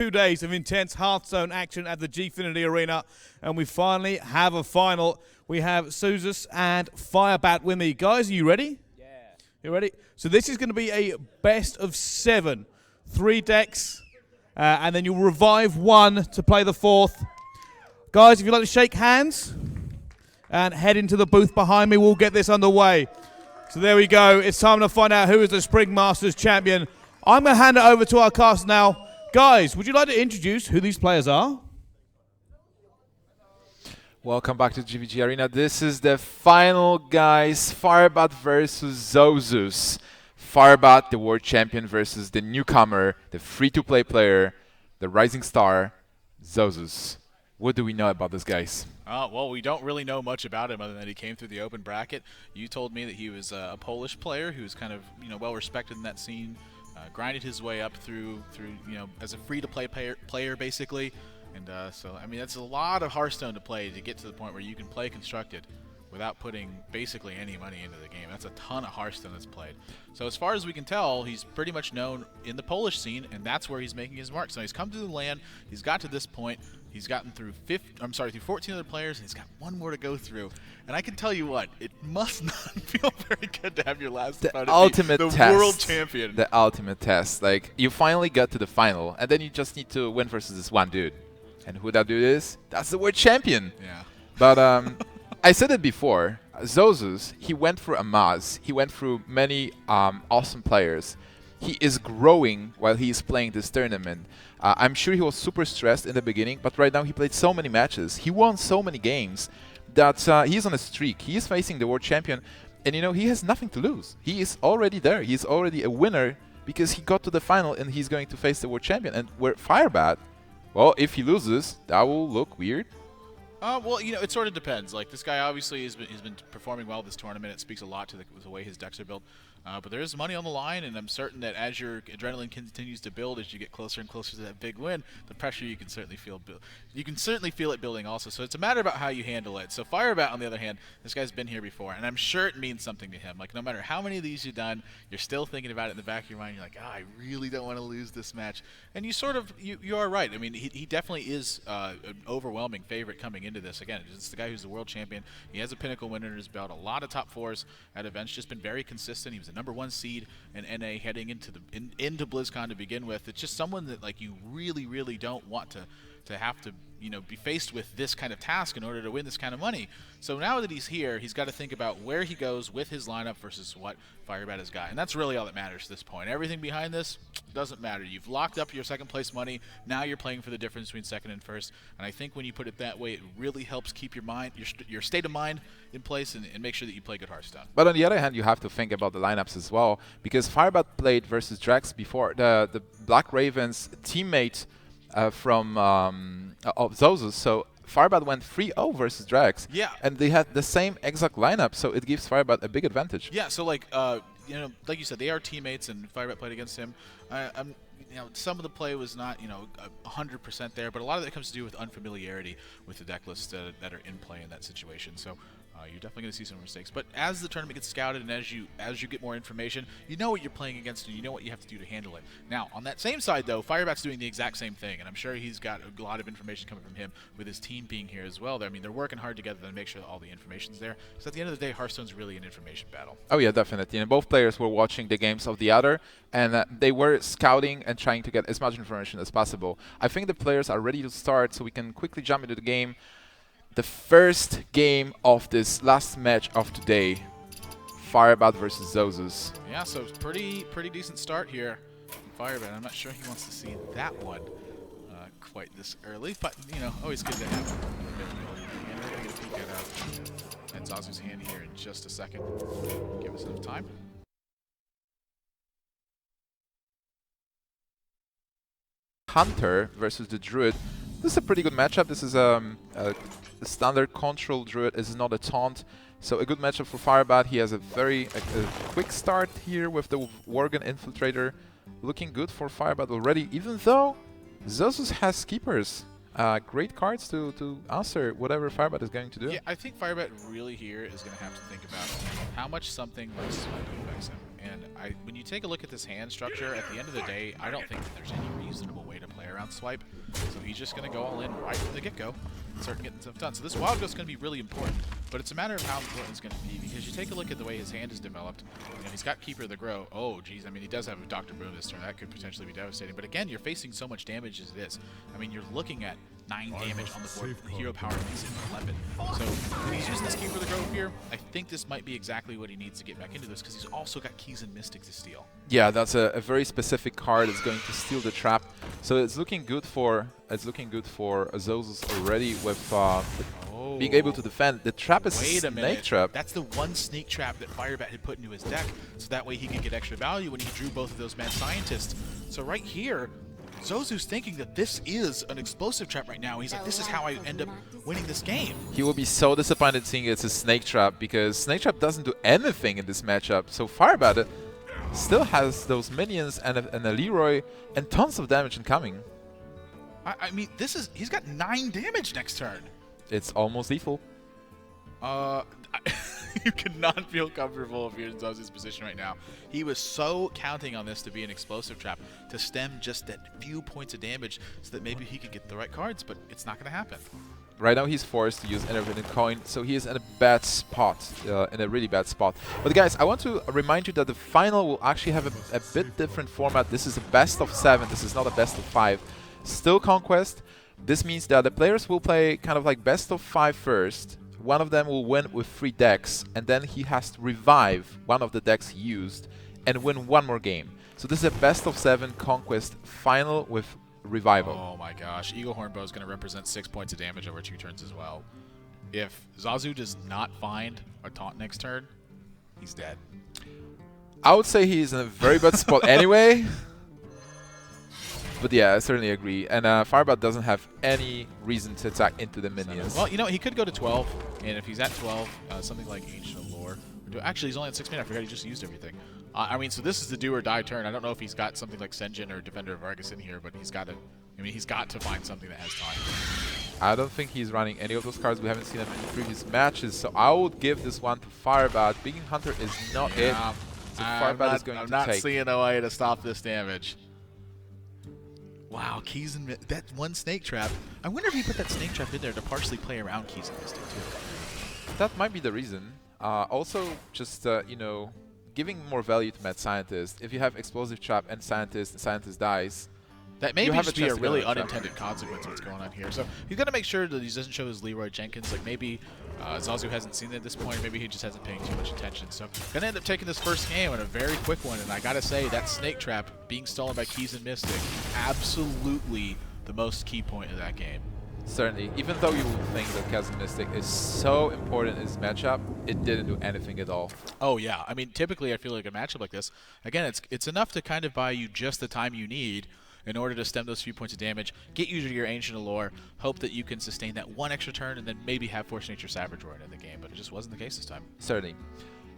2 days of intense Hearthstone action at the Gfinity Arena, and we finally have a final. We have Zozus and Firebat with me. Guys, are you ready? Yeah. You ready? So this is going to be a best of 7. 3 decks, and then you'll revive 1 to play the 4th. Guys, if you'd like to shake hands and head into the booth behind me, we'll get this underway. So there we go. It's time to find out who is the Spring Masters champion. I'm going to hand it over to our cast now. Guys, would you like to introduce who these players are? Welcome back to GVG Arena. This is the final, guys. Firebat versus Zozus. Firebat, the world champion, versus the newcomer, the free-to-play player, the rising star, Zozus. What do we know about this, guys? Well, we don't really know much about him other than he came through the open bracket. You told me that he was a Polish player who's kind of well respected in that scene. Grinded his way up through as a free-to-play player basically, and so I mean that's a lot of Hearthstone to play to get to the point where you can play constructed without putting basically any money into the game. That's a ton of Hearthstone that's played. So as far as we can tell, he's pretty much known in the Polish scene, and that's where he's making his mark. So he's come through the land, he's got to this point, he's gotten through 14 other players, and he's got 1 more to go through. And I can tell you what, it must not feel very good to have your last opponent ultimate be the test, world champion. The ultimate test. Like, you finally got to the final, and then you just need to win versus this one dude. And who that dude is? That's the world champion. Yeah. But I said it before, Zozus, he went through a Maz. He went through many awesome players. He is growing while he is playing this tournament. I'm sure he was super stressed in the beginning, but right now he played so many matches. He won so many games that he's on a streak. He is facing the world champion, and he has nothing to lose. He is already there. He's already a winner because he got to the final and he's going to face the world champion. And where Firebat, well, if he loses, that will look weird. Well, it sort of depends. Like, this guy obviously has been performing well this tournament. It speaks a lot to the way his decks are built. But there is money on the line, and I'm certain that as your adrenaline continues to build, as you get closer and closer to that big win, the pressure you can certainly feel. You can certainly feel it building also. So it's a matter about how you handle it. So Firebat, on the other hand, this guy's been here before, and I'm sure it means something to him. Like, no matter how many of these you've done, you're still thinking about it in the back of your mind. You're like, I really don't want to lose this match. And you sort of, you are right. I mean, he definitely is an overwhelming favorite coming into this. Again, it's the guy who's the world champion. He has a pinnacle winner in his belt. A lot of top 4s at events. Just been very consistent. He was the #1 seed in NA heading into BlizzCon to begin with. It's just someone that you really don't want to have to be faced with this kind of task in order to win this kind of money. So now that he's here, he's got to think about where he goes with his lineup versus what Firebat has got. And that's really all that matters at this point. Everything behind this doesn't matter. You've locked up your second place money. Now you're playing for the difference between second and first. And I think when you put it that way, it really helps keep your mind, your state of mind in place and make sure that you play good Hearthstone. But on the other hand, you have to think about the lineups as well, because Firebat played versus Drax before. The Black Ravens teammate from of Zozus, so Firebat went 3-0 versus Drax. Yeah. And they had the same exact lineup, so it gives Firebat a big advantage. Yeah, so like you said, they are teammates, and Firebat played against him. Some of the play was not 100% there, but a lot of that comes to do with unfamiliarity with the deck lists that are in play in that situation. So you're definitely going to see some mistakes. But as the tournament gets scouted and as you get more information, you know what you're playing against and you know what you have to do to handle it. Now, on that same side, though, Firebat's doing the exact same thing, and I'm sure he's got a lot of information coming from him with his team being here as well. I mean, they're working hard together to make sure that all the information's there. Because at the end of the day, Hearthstone's really an information battle. Oh yeah, definitely. And both players were watching the games of the other, and they were scouting and trying to get as much information as possible. I think the players are ready to start, so we can quickly jump into the game. The first game of this last match of today, Firebat versus Zozus. Yeah, so it's pretty decent start here from Firebat. I'm not sure he wants to see that one quite this early, but always good to have a bit of ability. And we're gonna get a peek at Zozus' hand here in just a second. Give us enough time. Hunter versus the Druid. This is a pretty good matchup. This is a standard control Druid. Is not a taunt, so a good matchup for Firebat. He has a very quick start here with the Worgen Infiltrator. Looking good for Firebat already, even though Zozus has Keepers. Great cards to answer whatever Firebat is going to do. Yeah, I think Firebat really here is going to have to think about how much something like Swipe affects him. And when you take a look at this hand structure, at the end of the day, I don't think that there's any reasonable way to play around Swipe. So he's just going to go all in right from the get-go and start getting stuff done. So this Wild Ghost's going to be really important, but it's a matter of how important it's going to be, because you take a look at the way his hand is developed. You know, he's got Keeper of the Grow. Oh, geez, I mean, he does have a Dr. Boom this turn. That could potentially be devastating. But again, you're facing so much damage as it is. I mean, you're looking at 9 damage on the board. Hero power makes it 11. So when he's using this Keeper of the Grove here, I think this might be exactly what he needs to get back into this, because he's also got Keys and Mystic to steal. Yeah, that's a very specific card that's going to steal the trap. So it's looking good for Zozus already with being able to defend. The trap is Wait a Snake minute. Trap. That's the one Snake Trap that Firebat had put into his deck, so that way he could get extra value when he drew both of those Mad Scientists. So right here, Zozu's thinking that this is an explosive trap right now. He's like, this is how I end up winning this game. He will be so disappointed seeing it's a Snake Trap, because Snake Trap doesn't do anything in this matchup. So Firebat still has those minions and a Leroy and tons of damage incoming. I mean, he's got 9 damage next turn. It's almost lethal. You cannot feel comfortable if you're in Zozu's position right now. He was so counting on this to be an explosive trap to stem just that few points of damage so that maybe he could get the right cards, but it's not going to happen. Right now he's forced to use Intermittent Coin, so he is in a bad spot, in a really bad spot. But guys, I want to remind you that the final will actually have a bit different format. This is a best of 7, this is not a best of 5. Still Conquest. This means that the players will play kind of like best of 5 first. One of them will win with 3 decks, and then he has to revive one of the decks he used and win one more game. So this is a best of 7 Conquest final with revival. Oh my gosh, Eagle Hornbow is going to represent 6 points of damage over 2 turns as well. If Zozu does not find a taunt next turn, he's dead. I would say he's in a very bad spot anyway. But yeah, I certainly agree. And Firebat doesn't have any reason to attack into the minions. Well, you know, he could go to 12, and if he's at 12, something like Ancient Lore. Actually, he's only at 6 mana. I forgot he just used everything. I mean, so this is the do or die turn. I don't know if he's got something like Senjin or Defender of Argus in here, but he's got to. I mean, he's got to find something that has time. I don't think he's running any of those cards. We haven't seen them in previous matches, so I would give this one to Firebat. Beacon Hunter is not it. So Firebat is going to take. I'm not seeing a way to stop this damage. Wow, Keys and that one Snake Trap. I wonder if he put that Snake Trap in there to partially play around Keys and Mystic too. That might be the reason. Also, just you know, giving more value to Mad Scientist. If you have Explosive Trap and Scientist dies, that may just be a chance to really get another unintended consequence of what's going on here. So he's got to make sure that he doesn't show his Leroy Jenkins. Like maybe Zozu hasn't seen it at this point. Maybe he just hasn't paying too much attention. So going to end up taking this first game in a very quick one. And I got to say, that Snake Trap being stolen by Keys and Mystic, absolutely the most key point of that game. Certainly. Even though you would think that Keys and Mystic is so important in this matchup, it didn't do anything at all. Oh yeah, I mean typically I feel like a matchup like this, again, it's enough to kind of buy you just the time you need in order to stem those few points of damage, get you to your Ancient Allure, hope that you can sustain that one extra turn, and then maybe have Force Nature Savage Roar in the game, but it just wasn't the case this time. Certainly.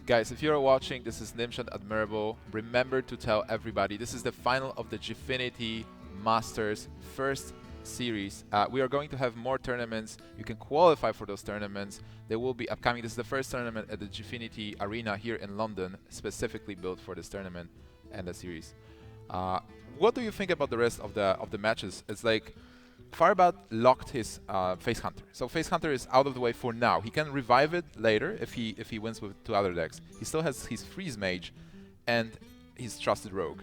Guys, if you're watching, this is Nimshot Admirable. Remember to tell everybody, this is the final of the Gfinity Masters first series. We are going to have more tournaments. You can qualify for those tournaments. They will be upcoming. This is the first tournament at the Gfinity Arena here in London, specifically built for this tournament and the series. What do you think about the rest of the matches? It's like Firebat locked his Face Hunter, so Face Hunter is out of the way for now. He can revive it later if he wins with 2 other decks. He still has his Freeze Mage and his Trusted Rogue.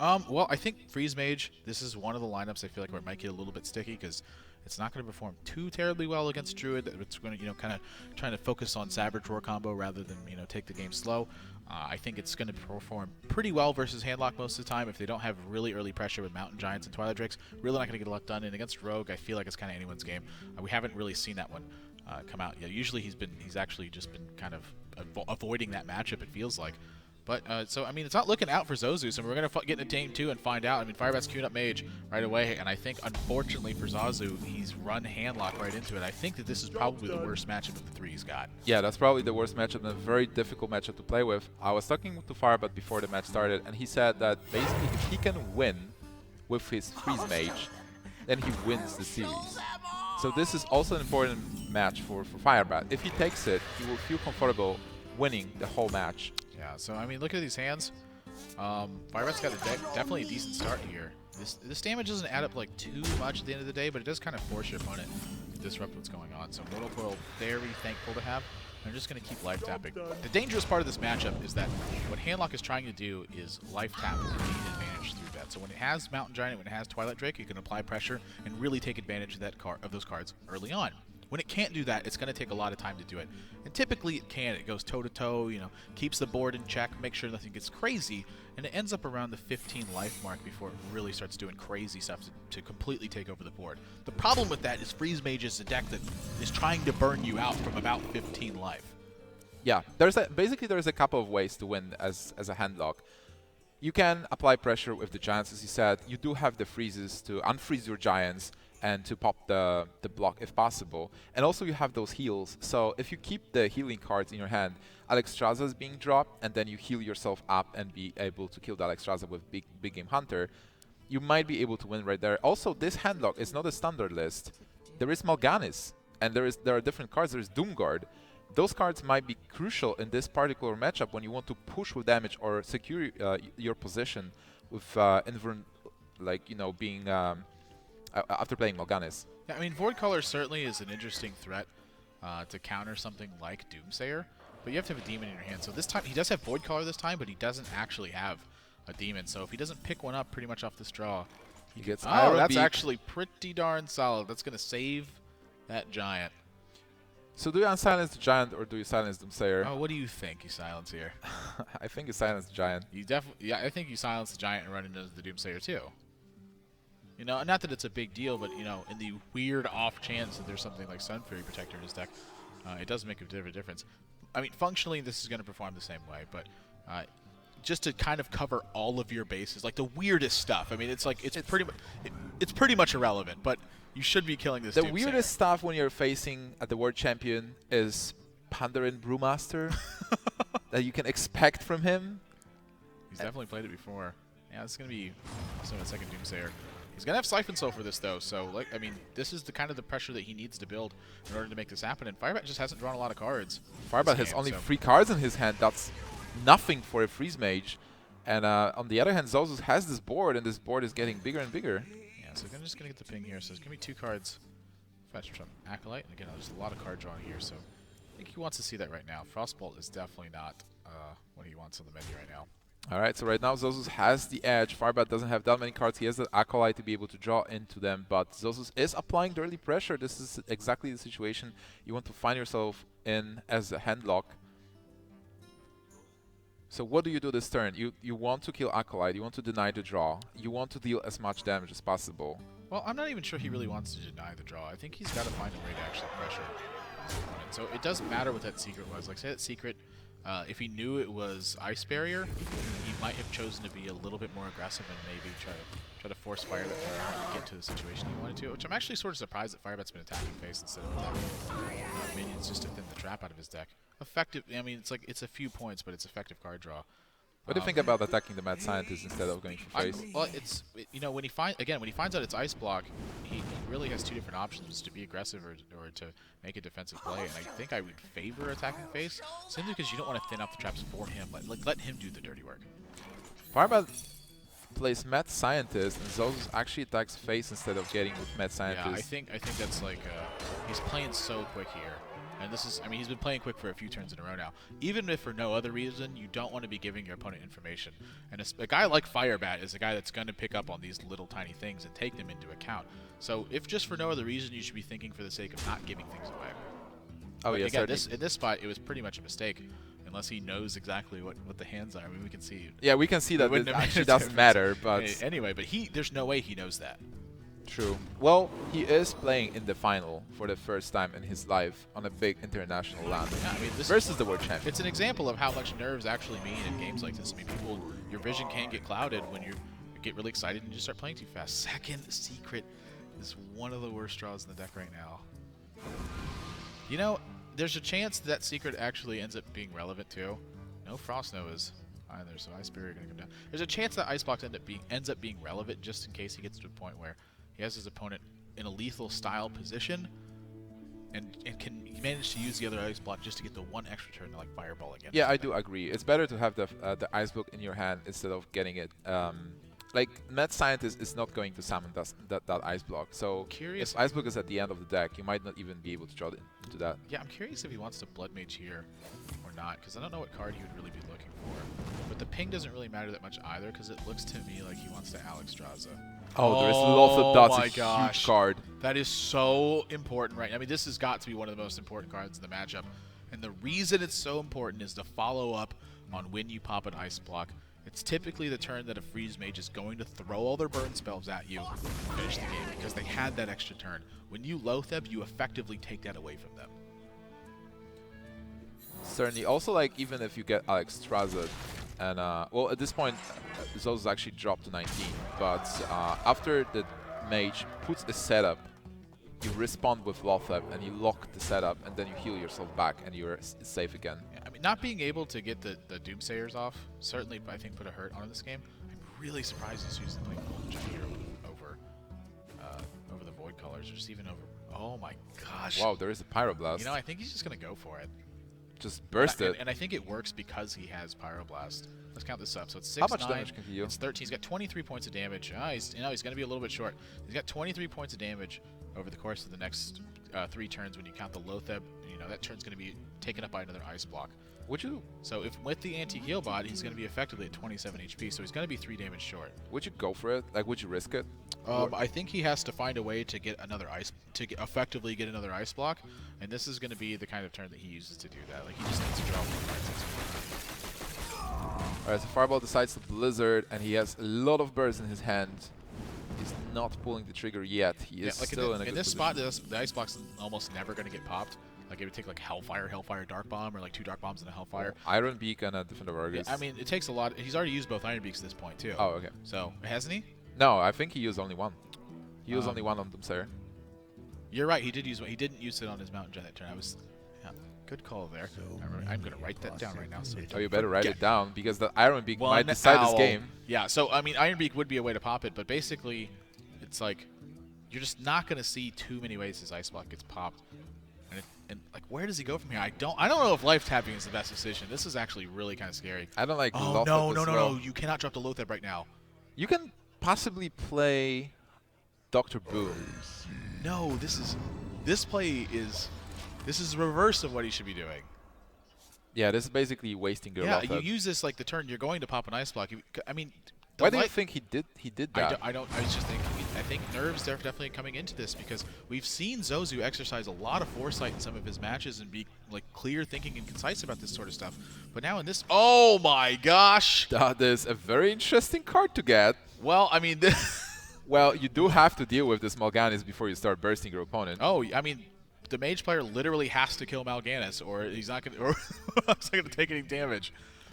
Well, I think Freeze Mage, this is one of the lineups I feel like where it might get a little bit sticky because it's not going to perform too terribly well against Druid. It's going to, you know, kind of trying to focus on Savage Roar combo rather than, you know, take the game slow. I think it's going to perform pretty well versus Handlock most of the time if they don't have really early pressure with Mountain Giants and Twilight Drakes. Really not going to get a lot done. And against Rogue, I feel like it's kind of anyone's game. We haven't really seen that one come out yet. Usually he's actually just been kind of avoiding that matchup, it feels like. But, so, I mean, it's not looking out for Zozus, and we're going to get into Game 2 and find out. I mean, Firebat's queuing up Mage right away, and I think, unfortunately for Zozu, he's run Handlock right into it. I think that this is probably the worst matchup of the 3 he's got. Yeah, that's probably the worst matchup and a very difficult matchup to play with. I was talking to Firebat before the match started, and he said that basically if he can win with his Freeze Mage, then he wins the series. So this is also an important match for Firebat. If he takes it, he will feel comfortable winning the whole match. Yeah, so I mean, look at these hands. Firebat's got definitely a decent start here. This damage doesn't add up like too much at the end of the day, but it does kind of force your opponent to disrupt what's going on. So Mortal Coil, very thankful to have. They're just going to keep life tapping. The dangerous part of this matchup is that what Handlock is trying to do is life tap and gain advantage through that. So when it has Mountain Giant, when it has Twilight Drake, you can apply pressure and really take advantage of that of those cards early on. When it can't do that, it's going to take a lot of time to do it. And typically it can. It goes toe-to-toe, you know, keeps the board in check, makes sure nothing gets crazy, and it ends up around the 15 life mark before it really starts doing crazy stuff to completely take over the board. The problem with that is Freeze Mage is a deck that is trying to burn you out from about 15 life. Yeah, basically there's a couple of ways to win as a Handlock. You can apply pressure with the Giants, as you said. You do have the freezes to unfreeze your Giants and to pop the block if possible. And also you have those heals. So if you keep the healing cards in your hand, Alexstrasza is being dropped, and then you heal yourself up and be able to kill the Alexstrasza with Big Game Hunter, you might be able to win right there. Also, this Handlock is not a standard list. There is Mal'Ganis, and there are different cards. There is Doomguard. Those cards might be crucial in this particular matchup when you want to push with damage or secure your position with being after playing Mal'Ganis. Yeah, I mean, Void Caller certainly is an interesting threat to counter something like Doomsayer, but you have to have a demon in your hand. So this time, he does have Void Caller this time, but he doesn't actually have a demon. So if he doesn't pick one up pretty much off this draw, he gets that's actually pretty darn solid. That's going to save that Giant. So do you unsilence the Giant or do you silence Doomsayer? Oh, what do you think you silence here? I think you silence the Giant. You definitely, yeah, I think you silence the Giant and run into the Doomsayer too. You know, not that it's a big deal, but, you know, in the weird off chance that there's something like Sun Fury Protector in his deck, it does make a bit of a difference. I mean, functionally, this is going to perform the same way, but just to kind of cover all of your bases, like the weirdest stuff. I mean, it's pretty much irrelevant, but you should be killing this The Doomsayer. weirdest stuff when you're facing the World Champion is Pandaren Brewmaster that you can expect from him. He's definitely played it before. Yeah, this is going to be a second Doomsayer. He's going to have Siphon Soul for this, though, so, like, I mean, this is the kind of the pressure that he needs to build in order to make this happen, and Firebat just hasn't drawn a lot of cards. Firebat has only 3 cards in his hand. That's nothing for a Freeze Mage. And on the other hand, Zozus has this board, and this board is getting bigger and bigger. Yeah, so I'm just going to get the ping here. So it's going to be 2 cards fetched from Acolyte. And again, there's a lot of card drawing here, so I think he wants to see that right now. Frostbolt is definitely not what he wants on the menu right now. All right, so right now Zozus has the edge. Firebat doesn't have that many cards. He has the Acolyte to be able to draw into them, but Zozus is applying the early pressure. This is exactly the situation you want to find yourself in as a Handlock. So what do you do this turn? You want to kill Acolyte. You want to deny the draw. You want to deal as much damage as possible. Well, I'm not even sure he really wants to deny the draw. I think he's got to find a way to actually pressure his opponent. So it doesn't matter what that secret was. Like, say that secret, if he knew it was Ice Barrier, he might have chosen to be a little bit more aggressive and maybe try to force Firebat to get to the situation he wanted to, which I'm actually sort of surprised that Firebat's been attacking face instead of attacking minions just to thin the trap out of his deck. Effective, I mean, it's a few points, but it's effective card draw. What do you think about attacking the Mad Scientist instead of going for face? Well, you know, when he finds out it's Ice Block, he really has 2 different options: to be aggressive or to make a defensive play. And I think I would favor attacking face simply because you don't want to thin out the traps for him. Let him do the dirty work. Firebat plays Mad Scientist, and Zozus actually attacks face instead of getting with Mad Scientist. Yeah, I think that's like he's playing so quick here. And this is, I mean, he's been playing quick for a few turns in a row now. Even if for no other reason, you don't want to be giving your opponent information. And a guy like Firebat is a guy that's going to pick up on these little tiny things and take them into account. So if just for no other reason, you should be thinking for the sake of not giving things away. Oh, but yes, again, in this spot, it was pretty much a mistake. Unless he knows exactly what the hands are. I mean, we can see. Yeah, we can see that it actually doesn't matter. But anyway, but there's no way he knows that. True. Well, he is playing in the final for the first time in his life on a big international land. Yeah, I mean, this versus the world champion. It's an example of how much nerves actually mean in games like this. I mean, your vision can get clouded when you get really excited and you just start playing too fast. Second secret is one of the worst draws in the deck right now. You know, there's a chance that secret actually ends up being relevant too. No Frost Snow is either, so Ice Barrier going to come down. There's a chance that Ice Blocks ends up being relevant just in case he gets to a point where he has his opponent in a lethal style position, and can manage to use the other ice block just to get the one extra turn to like Fireball again. Yeah, I do agree. It's better to have the ice block in your hand instead of getting it. Like Mad Scientist is not going to summon that ice block. So Curious if ice block is at the end of the deck, you might not even be able to draw into that. Yeah, I'm curious if he wants to Blood Mage here or not, because I don't know what card he would really be looking for. But the ping doesn't really matter that much either, because it looks to me like he wants to Alexstrasza. Oh, there's Lothar. That's my a gosh. huge card. That is so important, right? I mean, this has got to be one of the most important cards in the matchup. And the reason it's so important is to follow up on when you pop an ice block. It's typically the turn that a freeze mage is going to throw all their burn spells at you and finish the game because they had that extra turn. When you Lotheb, you effectively take that away from them. Certainly. Also, like, even if you get Alexstrasza, and, well, at this point, Zozus actually dropped to 19, but after the mage puts a setup, you respond with Lotheb, and you lock the setup, and then you heal yourself back, and you're safe again. Yeah, I mean, not being able to get the Doomsayers off certainly, I think, put a hurt on this game. I'm really surprised he's using like Golden here over the Void Colors, or just even over. Oh my gosh! Wow, there is a Pyroblast. You know, I think he's just gonna go for it. Just burst it. And I think it works because he has Pyroblast. Let's count this up. So it's 6, How much 9, damage can he do? It's 13. He's got 23 points of damage. He's going to be a little bit short. He's got 23 points of damage over the course of the next 3 turns when you count the Lotheb. You know, that turn's going to be taken up by another ice block. Would you if with the anti-heal bot, he's going to be effectively at 27 HP, so he's going to be 3 damage short. Would you go for it? Like, would you risk it? I think he has to find a way to get another effectively get another ice block, and this is going to be the kind of turn that he uses to do that. Like, he just needs to draw 1 card. Alright, so Fireball decides to Blizzard, and he has a lot of bursts in his hand. He's not pulling the trigger yet. He is like still in a good in this position. spot, the ice block's almost never going to get popped. Like, it would take like Hellfire, Dark Bomb, or like 2 Dark Bombs and a Hellfire. Iron Beak and a Defender Argus. Yeah, I mean, it takes a lot. He's already used both Iron Beaks at this point, too. Oh, okay. So, hasn't he? No, I think he used only one. He used only one on Doomsayer. You're right. He did use one. He didn't use it on his Mountain Giant that turn. Good call there. I'm going to write that down right now. So You better write it down, because the Iron Beak might decide this game. Yeah, so, I mean, Iron Beak would be a way to pop it, but basically, it's like, you're just not going to see too many ways his ice block gets popped. And like, where does he go from here? I don't know if life tapping is the best decision. This is actually really kind of scary. I don't like Oh, Lotheb no. You cannot drop the Lotheb right now. You can possibly play Dr. Boom. No, this play is the reverse of what he should be doing. Yeah, this is basically wasting your Yeah, Lotheb. you use this like the turn you're going to pop an ice block. I mean, Why do you think he did that? I think nerves are definitely coming into this, because we've seen Zozu exercise a lot of foresight in some of his matches and be like clear thinking and concise about this sort of stuff. But now in this, oh my gosh! That is a very interesting card to get. Well, I mean, well, you do have to deal with this Mal'Ganis before you start bursting your opponent. oh, I mean, the mage player literally has to kill Mal'Ganis, or he's not gonna, or he's not gonna take any damage.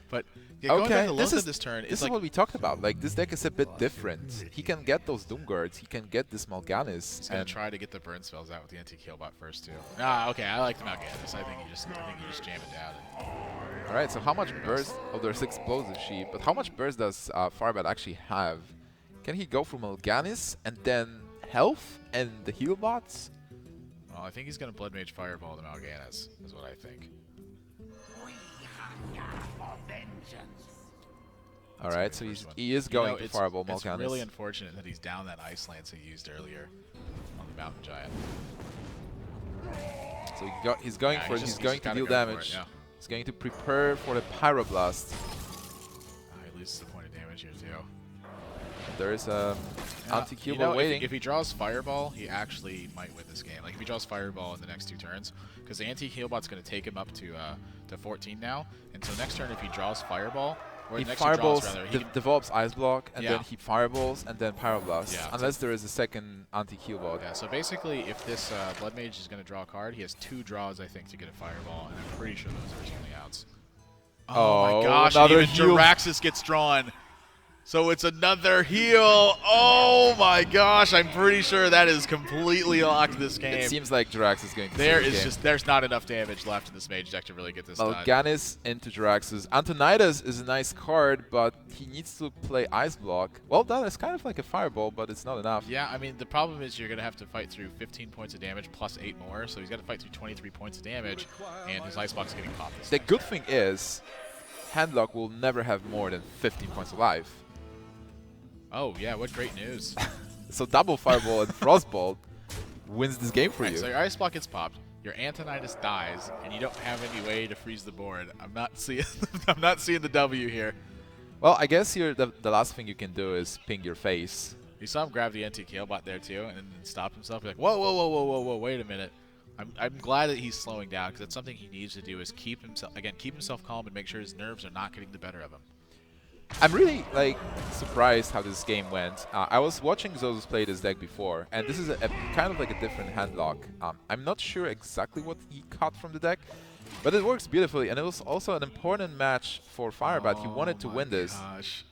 But yeah, going back to Lotheb this turn, this is what we talked about. Like, this deck is a bit different. He can get those Doomguards. He can get this Mal'Ganis. He's gonna try to get the burn spells out with the anti-kill bot first too. Ah, okay, I like the Mal'Ganis. I think you just jam it down. All right. So how much burst? Oh, there's Explosive Sheep. But how much burst does Firebat actually have? Can he go for Mal'Ganis and then health and the heal bots? Well, I think he's gonna Blood Mage Fireball the Mal'Ganis, is what I think. All right, so he is going to Fireball Mal'Ganis. It's really unfortunate that he's down that Ice Lance he used earlier on the Mountain Giant. So he's going to deal damage. Yeah. He's going to prepare for the Pyroblast. He loses a point of damage here too. There is a anti-Q waiting. If he draws Fireball, he actually might win this game. Like, if he draws Fireball in the next 2 turns, because the anti-heal bot's going to take him up to 14 now. And so next turn, if he draws Fireball, or he next fireballs, draws, rather, he develops Ice Block, and then he fireballs, and then Pyroblast. Yeah, unless there is a second anti-Q bot. Yeah, so basically, if this Blood Mage is going to draw a card, he has 2 draws, I think, to get a Fireball, and I'm pretty sure those are his only outs. Oh my gosh, another even heal. Jiraxxus gets drawn. So it's another heal. Oh my gosh, I'm pretty sure that is completely locked this game. It seems like Jirax is going to There save the is game. just, there's not enough damage left in this mage deck to really get this done. Mal'Ganis into Jirax's. Antonidas is a nice card, but he needs to play Ice Block. Well, that is kind of like a Fireball, but it's not enough. Yeah, I mean, the problem is you're going to have to fight through 15 points of damage plus 8 more, so he's got to fight through 23 points of damage, and his Icebox is getting popped this The time. good thing is, Handlock will never have more than 15 points of life. Oh, yeah, what great news. So double Fireball and Frostbolt wins this game for Right, you. so your Ice Block gets popped, your Antonidas dies, and you don't have any way to freeze the board. I'm not seeing I'm not seeing the W here. Well, I guess here the last thing you can do is ping your face. You saw him grab the NT bot there too, and then stop himself. You're like, whoa, whoa, whoa, whoa, whoa, whoa, wait a minute. I'm glad that he's slowing down, because that's something he needs to do, is keep himself calm and make sure his nerves are not getting the better of him. I'm really surprised how this game went. I was watching Zozus play this deck before, and this is a kind of like a different handlock. I'm not sure exactly what he cut from the deck, but it works beautifully, and it was also an important match for Firebat. He wanted to win this. Gosh.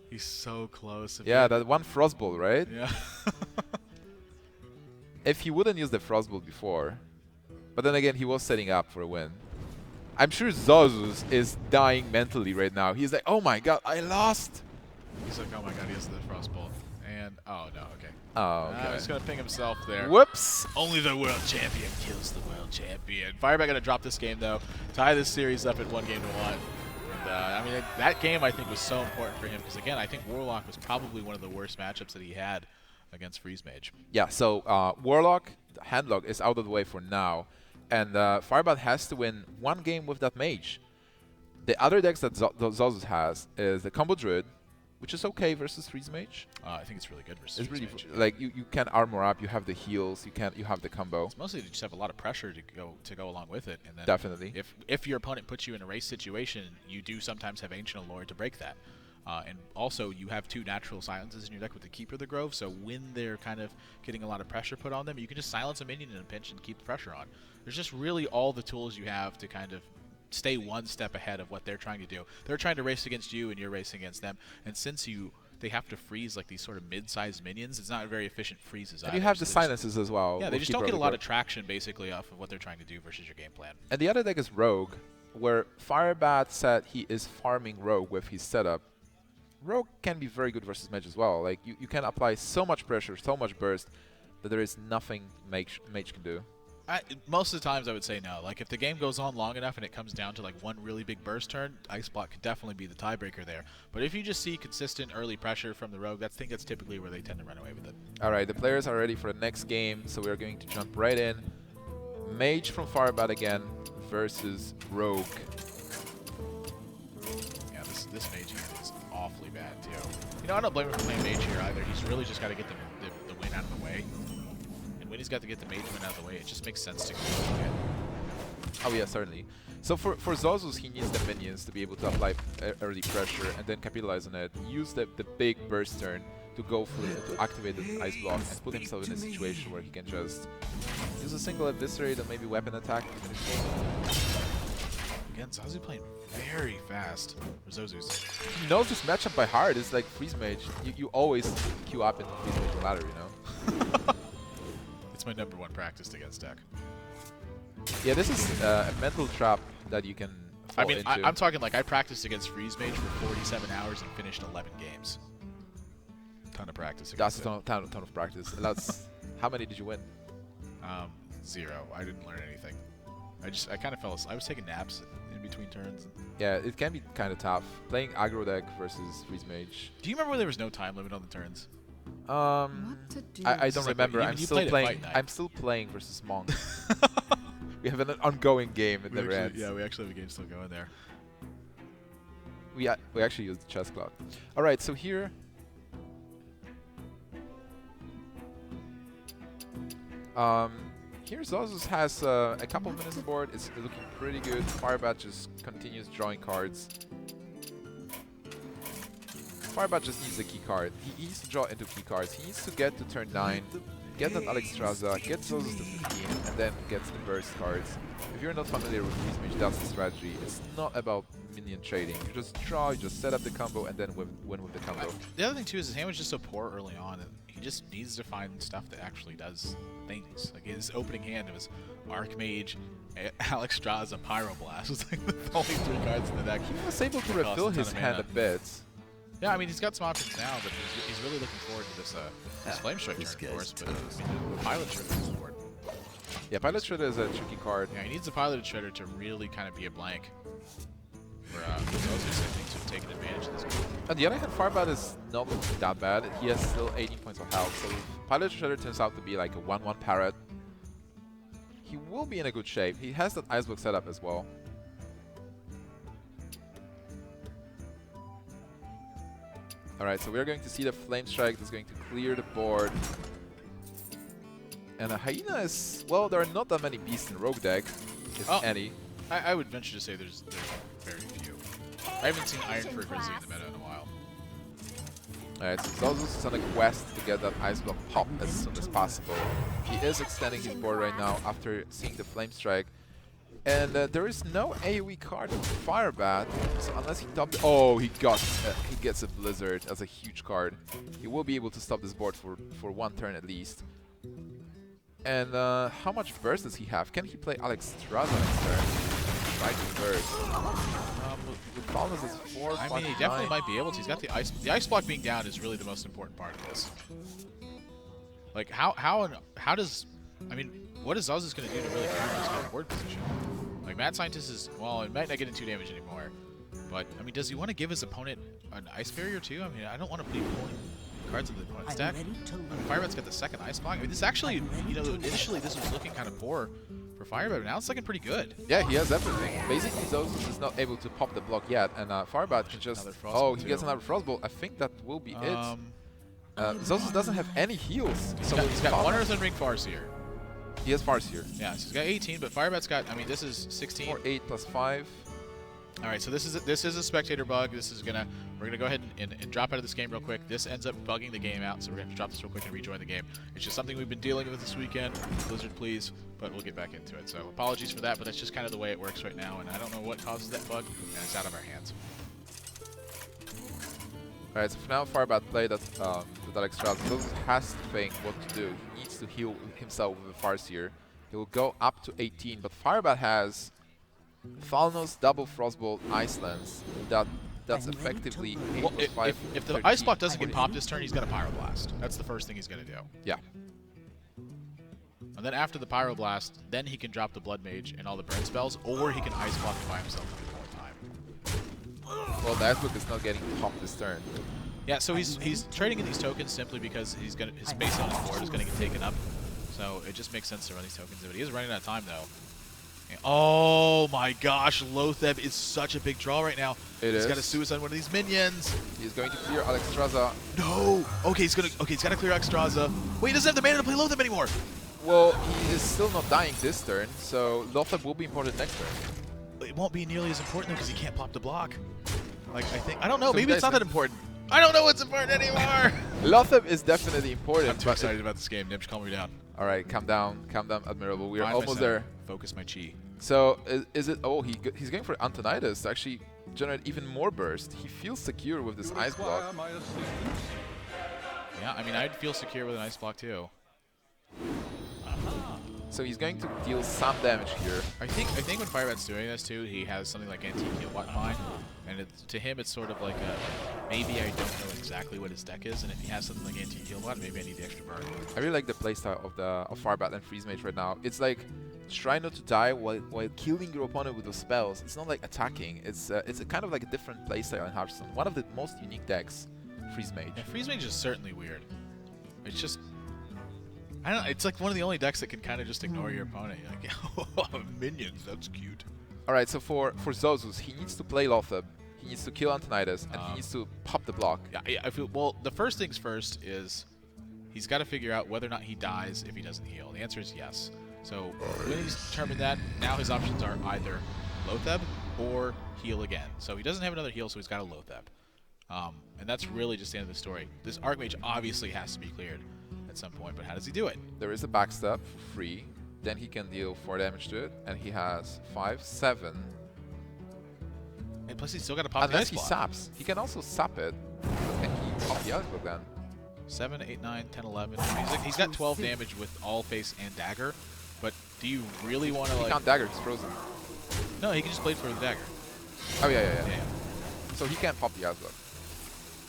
He's so close. Yeah, that one Frostbolt, right? Yeah. If he wouldn't use the Frostbolt before, but then again, he was setting up for a win. I'm sure Zozus is dying mentally right now. He's like, oh my god, I lost! He's like, oh my god, he has the Frostbolt. And, oh no, okay. Oh, okay. He's going to ping himself there. Whoops! Only the world champion kills the world champion. Firebat going to drop this game, though. Tie this series up at 1-1. And, I mean, that game, I think, was so important for him. Because, again, I think Warlock was probably one of the worst matchups that he had against Freeze Mage. Yeah, so Warlock, Handlock is out of the way for now. And Firebat has to win one game with that mage. The other decks that Zozus has is the Combo Druid, which is okay versus Freeze Mage. I think it's really good versus It's Freeze really Mage. like you can armor up, you have the heals, you have the combo. It's mostly to just have a lot of pressure to go along with it. And then Definitely. If your opponent puts you in a race situation, you do sometimes have Ancient Allure to break that. And also, you have 2 natural silences in your deck with the Keeper of the Grove, so when they're kind of getting a lot of pressure put on them, you can just silence a minion in a pinch and keep the pressure on. There's just really all the tools you have to kind of stay one step ahead of what they're trying to do. They're trying to race against you, and you're racing against them. And since they have to freeze like these sort of mid-sized minions, it's not very efficient freezes And either. you have So the they just- silences as well. Yeah, they with just Keeper don't get of a the lot Grove. of traction, basically, off of what they're trying to do versus your game plan. And the other deck is Rogue, where Firebat said he is farming Rogue with his setup. Rogue can be very good versus Mage as well. Like you can apply so much pressure, so much burst, that there is nothing Mage can do. Most of the times I would say no. Like if the game goes on long enough and it comes down to like one really big burst turn, Ice Block could definitely be the tiebreaker there. But if you just see consistent early pressure from the Rogue, I think that's typically where they tend to run away with it. Alright, the players are ready for the next game, so we are going to jump right in. Mage from Firebat again versus Rogue. Yeah, this Mage here is awfully bad too. You know, I don't blame him for playing Mage here either. He's really just got to get the win out of the way. And when he's got to get the Mage win out of the way, it just makes sense to go again. Oh yeah, certainly. So for Zozus, he needs the minions to be able to apply early pressure and then capitalize on it. Use the big burst turn to go for to activate the Ice Block and put himself in a situation where he can just use a single Eviscerate and maybe weapon attack to finish the game. Again, Zozus playing very fast for Zozus. He knows this matchup by heart. It's like Freeze Mage. You always queue up into Freeze Mage no matter, you know? It's my #1 practice against deck. Yeah, this is a mental trap that you can fall into. I'm talking like I practiced against Freeze Mage for 47 hours and finished 11 games. Ton of practice That's against a ton of practice. That's how many did you win? 0. I didn't learn anything. I kind of fell asleep. I was taking naps in between turns. Yeah, it can be kind of tough. Playing aggro deck versus Freeze Mage. Do you remember when there was no time limit on the turns? I don't like, remember. you I'm played still at playing. Fight Night. I'm still playing versus Monk. We have an ongoing game. It never ends. Yeah, we actually have a game still going there. We actually use the chess clock. All right, so here. Here Zozus has a couple of minutes on board. It's looking pretty good. Firebat just continues drawing cards. Firebat just needs a key card. He needs to draw into key cards. He needs to get to turn 9, get that Alexstrasza, get Zozus to 15, and then get the burst cards. If you're not familiar with Freeze Mage, that's the strategy. It's not about minion trading. You just draw, you just set up the combo, and then win with the combo. The other thing too is his hand was just so poor early on, and he just needs to find stuff that actually does things. Like his opening hand was Archmage, Alexstrasza, Pyroblast. was like the only 3 cards in the deck. He was able to refill his hand a bit. Yeah, I mean he's got some options now, but he's really looking forward to this Flame Strike turn, of course. But I mean, the Pilot Shredder is important. Yeah, Pilot Shredder is a tricky card. Yeah, he needs the Pilot Shredder to really kind of be a blank for Zozus, I think, to take an advantage of this game. On the other hand, Firebat is not that bad. He has still 18 points of health, so if Pilot Shredder turns out to be like a 1-1 parrot, he will be in a good shape. He has that Ice Block setup as well. Alright, so we're going to see the Flame Strike that's going to clear the board. And a Hyena is... well, there are not that many beasts in Rogue deck, if any. I would venture to say there's very few. I haven't seen Iron Fur Grizzly in the meta in a while. Alright, so Zozus is on a quest to get that Ice Block pop as soon as possible. He is extending his board right now after seeing the Flame Strike. And there is no AoE card on Firebat, so unless he top... oh, he gets a Blizzard as a huge card. He will be able to stop this board for 1 turn at least. And how much burst does he have? Can he play Alexstrasza next turn? Try to burst. With Falnus is 4, I mean, he definitely might be able to. He's got the ice. The ice block being down is really the most important part of this. Like, how does... I mean, what is Zozus going to do to really improve his kind of board position? Like, Mad Scientist is... well, it might not get in 2 damage anymore. But, I mean, does he want to give his opponent an Ice Barrier too? I mean, I don't want to be pulling cards in the opponent's deck. I mean, Firebat's got the 2nd Ice Block. I mean, this actually, you know, initially this was looking kind of poor for Firebat, but now it's looking pretty good. Yeah, he has everything. Basically, Zozus is not able to pop the block yet, and Firebat can just... oh, he gets another Frostbolt. I think that will be it. Zozus doesn't have any heals. He's got 1 Earthen Ring Farseer. He has Farseer. Yeah, so he's got 18, but Firebat's got... I mean, this is 16. 4, 8 plus 5. All right, so this is a spectator bug. This is we're gonna go ahead and drop out of this game real quick. This ends up bugging the game out, so we're gonna have to drop this real quick and rejoin the game. It's just something we've been dealing with this weekend. Blizzard, please, but we'll get back into it. So apologies for that, but that's just kind of the way it works right now, and I don't know what causes that bug, and it's out of our hands. All right, so for now, Firebat played that with Alexstrasza. Zozus has to think what to do. He needs to heal himself with a Farseer. He will go up to 18, but Firebat has Falnos, double Frostbolt, Ice Lance. That's effectively 8 well, plus 5. If the Ice Block doesn't get popped this turn, he's got a Pyroblast. That's the first thing he's going to do. Yeah. And then after the Pyroblast, then he can drop the Blood Mage and all the burn spells, or he can Ice Block by himself for more time. Well, the Ice Block is not getting popped this turn. Yeah, so he's trading in these tokens simply because his space on his board is going to get taken up. So it just makes sense to run these tokens. But he is running out of time, though. Oh my gosh, Lotheb is such a big draw right now. He's got to suicide one of these minions. He's going to clear Alexstrasza. No! Okay, he's got to clear Alexstrasza. Wait, he doesn't have the mana to play Lotheb anymore. Well, he is still not dying this turn, so Lotheb will be important next turn. It won't be nearly as important because he can't pop the block. Like, I don't know, maybe it's not that important. I don't know what's important anymore. Lotheb is definitely important. I'm too excited about this game. Nibs, calm me down. All right, calm down, Admirable. We are almost there. Focus my chi. So is it? Oh, he's going for Antonidas to actually generate even more burst. He feels secure with this Ice Block. Yeah, I mean, I'd feel secure with an Ice Block too. So he's going to deal some damage here. I think when Firebat's doing this too, he has something like anti-heal in mind, and to him it's sort of like a maybe I don't know exactly what his deck is, and if he has something like anti-heal bot, maybe I need the extra burn. I really like the playstyle of Firebat and Freeze Mage right now. It's like try not to die while killing your opponent with those spells. It's not like attacking. It's a kind of like a different playstyle in Hearthstone. One of the most unique decks, Freeze Mage. Yeah, Freeze Mage is certainly weird. It's just I don't know, it's like one of the only decks that can kind of just ignore your opponent. You're like, oh, minions, that's cute. Alright, so for Zozus, he needs to play Lotheb, he needs to kill Antonidas, and he needs to pop the block. Yeah, I feel, well, the first things first is he's got to figure out whether or not he dies if he doesn't heal. The answer is yes. So when he's determined that, now his options are either Lotheb or heal again. So he doesn't have another heal, so he's got a Lotheb. And that's really just the end of the story. This Archmage obviously has to be cleared at some point, but how does he do it? There is a backstab for free, then he can deal 4 damage to it, and he has 5, 7. plus he's still got to pop the Unless ice he block. saps. He can also sap it. Can he pop the ice block then? 7, 8, 9, 10, 11. He's got 12 damage with all face and dagger. But do you really want to He like? can't dagger, he's frozen. No, he can just blade for the dagger. Oh yeah. Yeah. So he can't pop the ice block.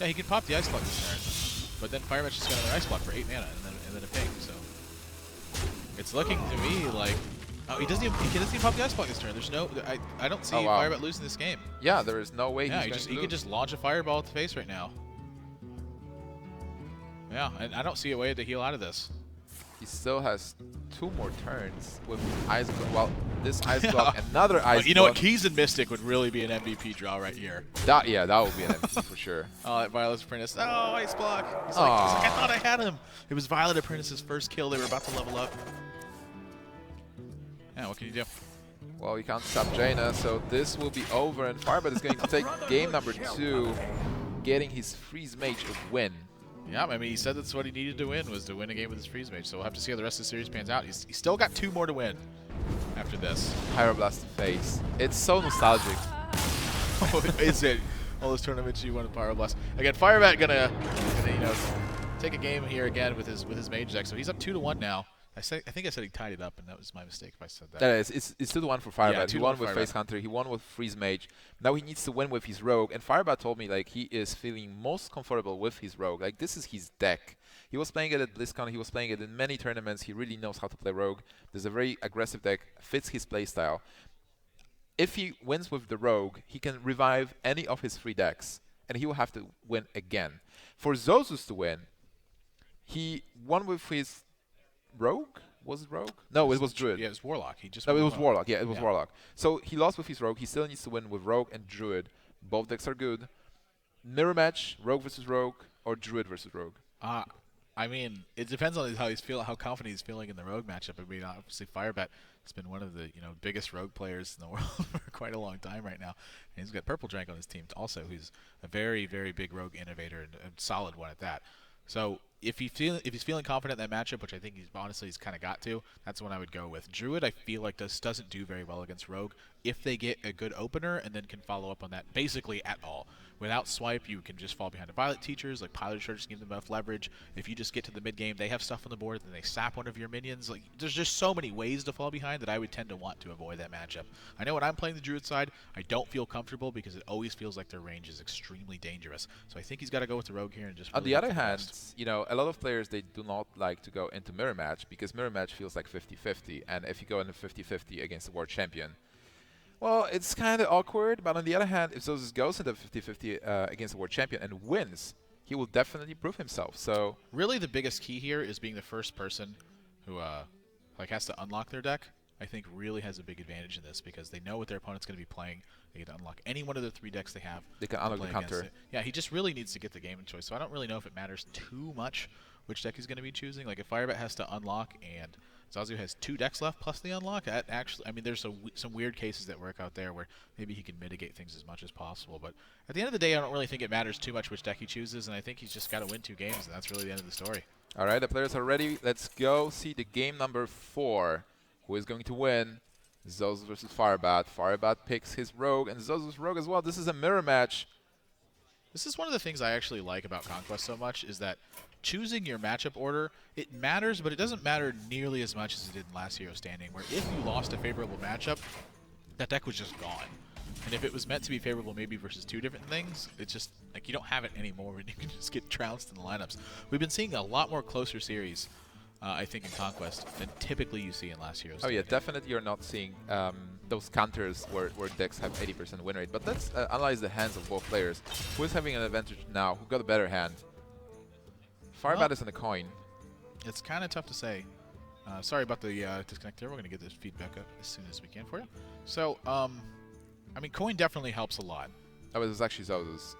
Yeah, he can pop the ice block this turn. But then Firebat's just got another ice block for 8 mana and then a ping. So it's looking to me like. Oh, he doesn't even pop the ice block this turn. There's no. I don't see Firebat losing this game. Yeah, there is no way Yeah, he's going to he lose. can just launch a fireball at the face right now. Yeah, and I don't see a way to heal out of this. He still has 2 more turns with ice block. Well, this ice block, another ice block. You know what? Keys and Mystic would really be an MVP draw right here. That would be an MVP for sure. Oh, that Violet Apprentice. Oh, ice block. He's like, I thought I had him. It was Violet Apprentice's first kill. They were about to level up. Yeah, what can you do? Well, you can't stop Jaina, so this will be over, and Firebat is going to take game number 2, getting his Freeze Mage a win. Yeah, I mean, he said that's what he needed to win, was to win a game with his Freeze Mage, so we'll have to see how the rest of the series pans out. He's still got 2 more to win after this. Pyroblast face. It's so nostalgic. Is it? All those tournaments you won with Pyroblast. Again, Firebat gonna take a game here again with his Mage deck, so he's up 2-1 now. I think I said he tied it up, and that was my mistake if I said that. That is, it's 2-1 for Firebat. Yeah, he won with Firebat. Face Hunter, he won with Freeze Mage. Now he needs to win with his Rogue, and Firebat told me like he is feeling most comfortable with his Rogue. Like this is his deck. He was playing it at BlizzCon, he was playing it in many tournaments, he really knows how to play Rogue. There's a very aggressive deck, fits his playstyle. If he wins with the Rogue, he can revive any of his 3 decks, and he will have to win again. For Zozus to win, he won with his Rogue? Was it Rogue? No, it was Druid. Yeah, it was Warlock. He just No, won it was Warlock. Warlock. Yeah, it was Warlock. So he lost with his Rogue. He still needs to win with Rogue and Druid. Both decks are good. Mirror match, Rogue versus Rogue, or Druid versus Rogue. I mean, it depends on how confident he's feeling in the Rogue matchup. I mean, obviously Firebat has been one of the biggest Rogue players in the world for quite a long time right now, and he's got Purple Drank on his team also, who's a very, very big Rogue innovator and a solid one at that. So if he's feeling confident in that matchup, which I think he's kind of got to, that's when I would go with. Druid, I feel like doesn't do very well against Rogue if they get a good opener and then can follow up on that basically at all. Without swipe, you can just fall behind the Violet Teachers, like Pilot Charge, give them enough leverage. If you just get to the mid game, they have stuff on the board, then they sap one of your minions. Like there's just so many ways to fall behind that I would tend to want to avoid that matchup. I know when I'm playing the Druid side, I don't feel comfortable because it always feels like their range is extremely dangerous. So I think he's got to go with the Rogue here and just. On really the hope other for the hand, best. a lot of players, they do not like to go into mirror match because mirror match feels like 50-50, and if you go into 50-50 against the world champion, well, it's kind of awkward. But on the other hand, if Zozus goes into 50-50 against the world champion and wins, he will definitely prove himself. So really, the biggest key here is being the first person who has to unlock their deck. I think really has a big advantage in this because they know what their opponent's going to be playing. They get to unlock any one of the 3 decks they have. they can unlock the counter. Yeah, he just really needs to get the game in choice. So I don't really know if it matters too much which deck he's going to be choosing. Like if Firebat has to unlock and Zazu has 2 decks left plus the unlock, that actually, I mean, there's some weird cases that work out there where maybe he can mitigate things as much as possible. But at the end of the day, I don't really think it matters too much which deck he chooses, and I think he's just got to win 2 games, and that's really the end of the story. All right, the players are ready. Let's go see the game number 4. Who is going to win? Zozus versus Firebat. Firebat picks his Rogue, and Zozus Rogue as well. This is a mirror match. This is one of the things I actually like about Conquest so much is that choosing your matchup order, it matters, but it doesn't matter nearly as much as it did in last Hero Standing, where if you lost a favorable matchup, that deck was just gone. And if it was meant to be favorable maybe versus 2 different things, it's just, like, you don't have it anymore and you can just get trounced in the lineups. We've been seeing a lot more closer series, I think, in Conquest than typically you see in last Hero Oh Standing. yeah, definitely you're not seeing those counters where decks have 80% win rate. But let's analyze the hands of both players. Who is having an advantage now? Who got a better hand? Firebat is in the coin. It's kind of tough to say. Sorry about the disconnect there. We're going to get this feedback up as soon as we can for you. So, I mean, coin definitely helps a lot. Oh, it was actually Zozus.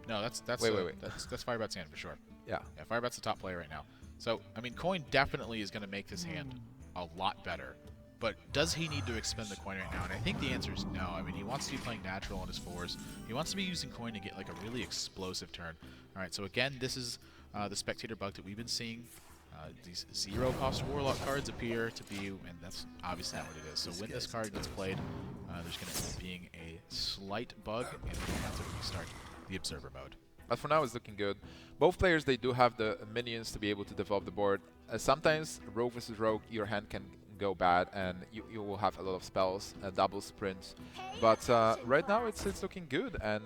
No, that's Wait. that's Firebat's hand for sure. Yeah. Yeah, Firebat's the top player right now. So, I mean, coin definitely is going to make this hand a lot better. But does he need to expend the coin right now? And I think the answer is no. I mean, he wants to be playing natural on his 4s. He wants to be using coin to get like a really explosive turn. All right, so again, this is the spectator bug that we've been seeing. These 0-cost Warlock cards appear to be, and that's obviously not what it is. So when this card gets played, there's going to end up being a slight bug, and we're going to have to restart the Observer mode. But for now, it's looking good. Both players, they do have the minions to be able to develop the board. Sometimes, rogue versus rogue, your hand can go bad, and you will have a lot of spells, double sprints. But right now, it's looking good, and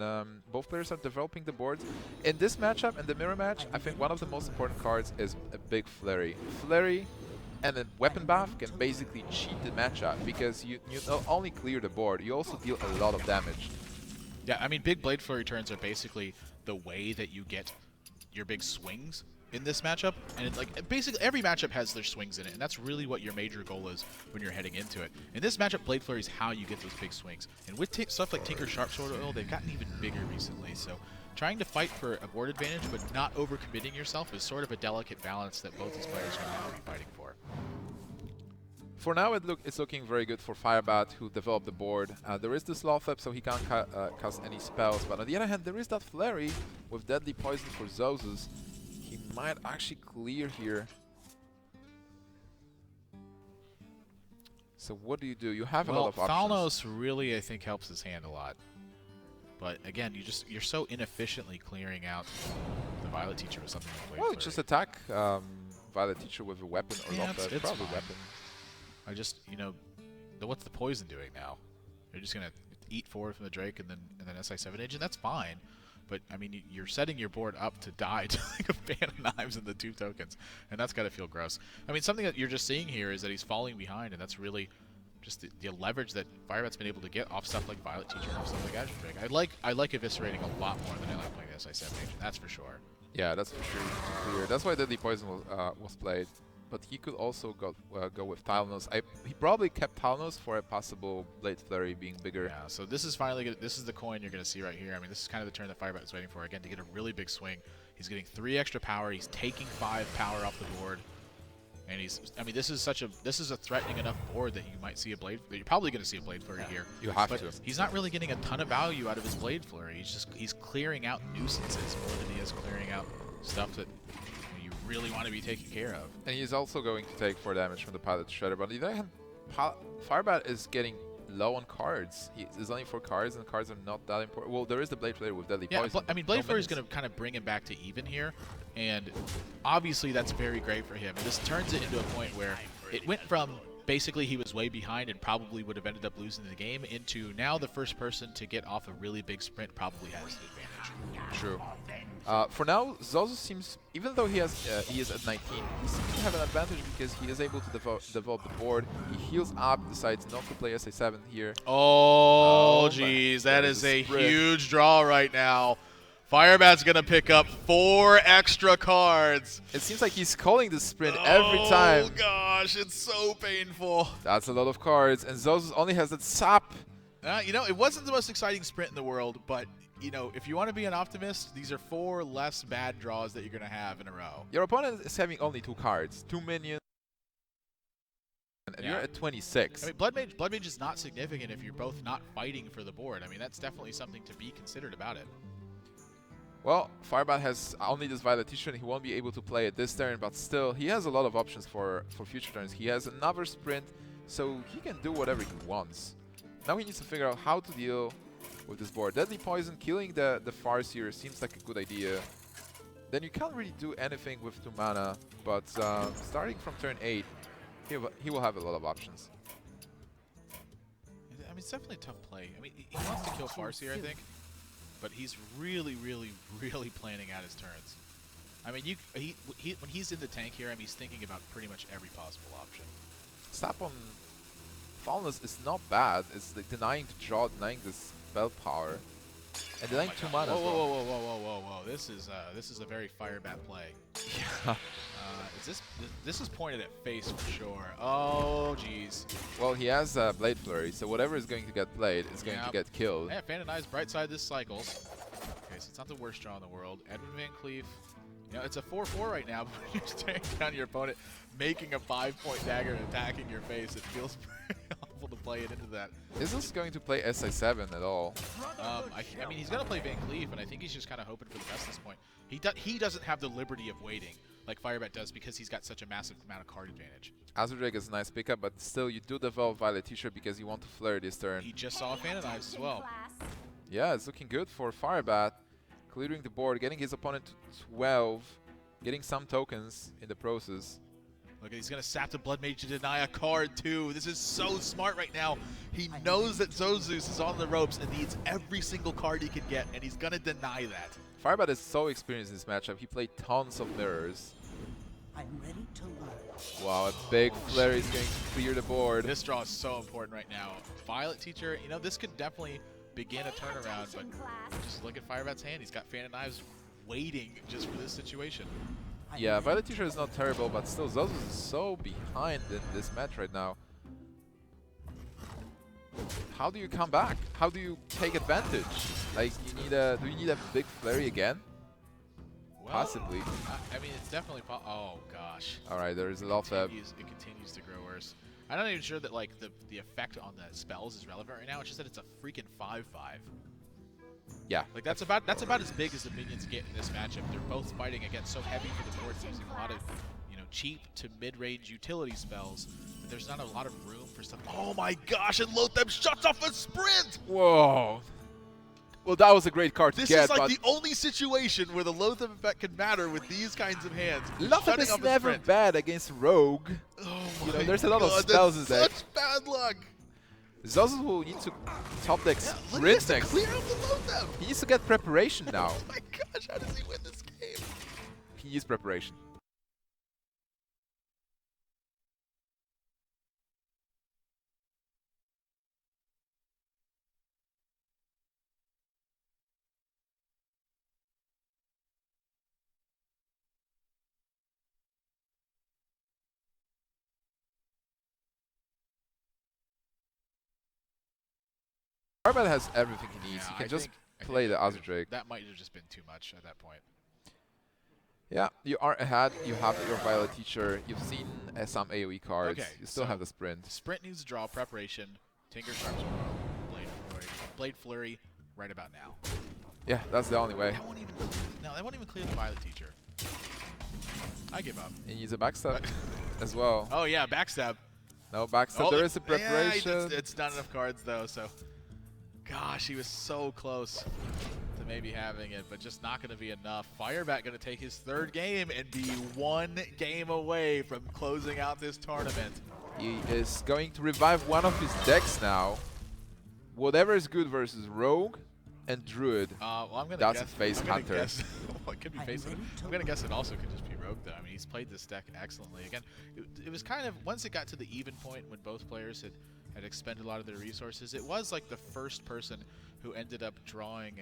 both players are developing the board. In this matchup, in the mirror match, I think one of the most important cards is a big Flurry. Flurry and a weapon buff can basically cheat the matchup, because you not only clear the board, you also deal a lot of damage. Yeah, I mean, big Blade Flurry turns are basically the way that you get your big swings in this matchup, and it's like basically every matchup has their swings in it, and that's really what your major goal is when you're heading into it. In this matchup, Blade Flurry is how you get those big swings, and with stuff like Tinker Sharpsword Oil, they've gotten even bigger recently. So trying to fight for a board advantage but not overcommitting yourself is sort of a delicate balance that both these players are going to have to be fighting for. For now, it's looking very good for Firebat, who developed the board. There is this Lothep, so he can't cast any spells. But on the other hand, there is that Flurry with Deadly Poison for Zozus. He might actually clear here. So what do? You have a lot of options. Thalnos really, I think, helps his hand a lot. But again, you're so inefficiently clearing out the Violet Teacher with something like Blade Flurry. Just attack Violet Teacher with a weapon or Lothep. It's Probably fine. weapon. I just, what's the poison doing now? You're just gonna eat forward from the Drake and then SI7 Age, and that's fine. But I mean, you're setting your board up to die to like a Fan of Knives and the 2 tokens, and that's gotta feel gross. I mean, something that you're just seeing here is that he's falling behind, and that's really just the leverage that Firebat's been able to get off stuff like Violet Teacher and off stuff like Azure Drake. I like eviscerating a lot more than I like playing the SI7 Age. That's for sure. Yeah, that's for sure. Clear. That's why Deadly Poison was played. But he could also go with Thalnos. He probably kept Thalnos for a possible Blade Flurry being bigger. Yeah, so this is finally this is the coin you're going to see right here. I mean, this is kind of the turn that Firebat is waiting for. Again, to get a really big swing. He's getting 3 extra power. He's taking 5 power off the board. And this is a threatening enough board that you might see a Blade. You're probably going to see a Blade Flurry here. You have but to. He's not really getting a ton of value out of his Blade Flurry. He's clearing out nuisances more than he is clearing out stuff that you really want to be taken care of. And he's also going to take 4 damage from the Pilot Shredder. But on the other hand, Firebat is getting low on cards. He's only 4 cards, and cards are not that important. Well, there is the Blade Flurry with Deadly Poison. I mean, Blade Flurry is going to kind of bring him back to even here, and obviously that's very great for him. And this turns it into a point where it went from basically he was way behind and probably would have ended up losing the game into now the first person to get off a really big sprint probably has the advantage. True. For now, Zozus seems, even though he is at 19, he seems to have an advantage because he is able to develop the board. He heals up, decides not to play SA7 here. Oh, jeez, that is a huge draw right now. Firebat's going to pick up 4 extra cards. It seems like he's calling the sprint every time. Oh, gosh, it's so painful. That's a lot of cards, and Zozus only has that sap. It wasn't the most exciting sprint in the world, but, if you want to be an optimist, these are 4 less bad draws that you're going to have in a row. Your opponent is having only 2 cards, 2 minions, and you're at 26. I mean, Blood Mage is not significant if you're both not fighting for the board. I mean, that's definitely something to be considered about it. Well, Firebat has only this Violet Teacher, and he won't be able to play it this turn, but still, he has a lot of options for future turns. He has another sprint, so he can do whatever he wants. Now he needs to figure out how to deal with this board. Deadly Poison, killing the Farseer seems like a good idea. Then you can't really do anything with 2 mana, but starting from turn 8, he will have a lot of options. I mean, it's definitely a tough play. I mean, he wants to kill Farseer, I think, but he's really, really, really planning out his turns. I mean, when he's in the tank here, I mean, he's thinking about pretty much every possible option. Stop on Fallenness is not bad. It's like denying the draw, denying the spell power, and denying 2 mana as well. Whoa! This is a very Firebat play. Yeah. This is pointed at face for sure. Oh, jeez. Well, he has Blade Flurry, so whatever is going to get played is going to get killed. Yeah, Fan and I's bright side this cycles. Okay, so it's not the worst draw in the world. Edwin Van Cleef. It's a 4-4 right now, but you're staring down your opponent, making a 5-point dagger and attacking your face. It feels pretty awful to play it into that. Is this going to play SI7 at all? I mean, he's going to play Van Cleef, and I think he's just kind of hoping for the best at this point. He doesn't have the liberty of waiting. like Firebat does because he's got such a massive amount of card advantage. Azure is a nice pickup, but still you do develop Violet Teacher because you want to flare this turn. He just saw a Fan of Knives as well. Yeah, it's looking good for Firebat. Clearing the board, getting his opponent to 12, getting some tokens in the process. Look, he's going to sap the Blood Mage to deny a card, too. This is so smart right now. He knows that Zozus is on the ropes and needs every single card he can get, and he's going to deny that. Firebat is so experienced in this matchup. He played tons of mirrors. I'm ready to learn. Wow, a big flare is going to clear the board. This draw is so important right now. Violet Teacher, you know, this could definitely begin a turnaround, but just look at Firebat's hand. He's got Fan of Knives waiting just for this situation. Yeah, Violet Teacher is not terrible, but still Zozus is so behind in this match right now. How do you come back? How do you take advantage? Like, you need a, do you need a big flurry again? Well, Possibly. I mean, it's definitely oh gosh. All right, there is a lot of. It continues to grow worse. I'm not even sure that like the effect on the spells is relevant right now. It's just that it's a freaking 5/5. Yeah. Like that's about as big as the minions get in this matchup. They're both fighting against so heavy for the board, using a lot of cheap to mid-range utility spells. But there's not a lot of room for stuff. Oh my gosh! And Lotham shuts off a sprint. Whoa. Well, that was a great card to This get. is like the only situation where the Lotham effect can matter with these kinds of hands. Lotham Shutting is off a never sprint. bad against Rogue. Oh You know, my there's a lot of God, spells that's in there. such bad luck. Zozus will need to top deck Yeah, look at sprint this to next. clear out the Lotham. He needs to get preparation now. Oh my gosh! How does he win this game? He needs preparation. Firebat has everything he needs. Yeah, He can I just think play the Azure Drake. That might have just been too much at that point. Yeah, you are ahead. You have your Violet Teacher. You've seen some AoE cards. Okay, You still so have the sprint. Sprint needs to draw preparation. Tinker Sharp's Blade Flurry right about now. Yeah, that's the only way. That won't even that won't even clear the Violet Teacher. I give up. He needs a backstab as well. Oh yeah, backstab. No backstab. Oh, there is a yeah, preparation. it's not enough cards though. So, gosh, he was so close to maybe having it, but just not going to be enough. Firebat going to take his third game and be one game away from closing out this tournament. He is going to revive one of his decks now. Whatever is good versus Rogue and Druid. Well, I'm gonna That's guess, a face I'm gonna hunter. Guess, well, it could be face hunter. I'm gonna guess it also could just be Rogue though. I mean, he's played this deck excellently. Again, it was kind of once it got to the even point when both players had expended a lot of their resources. It was like the first person who ended up drawing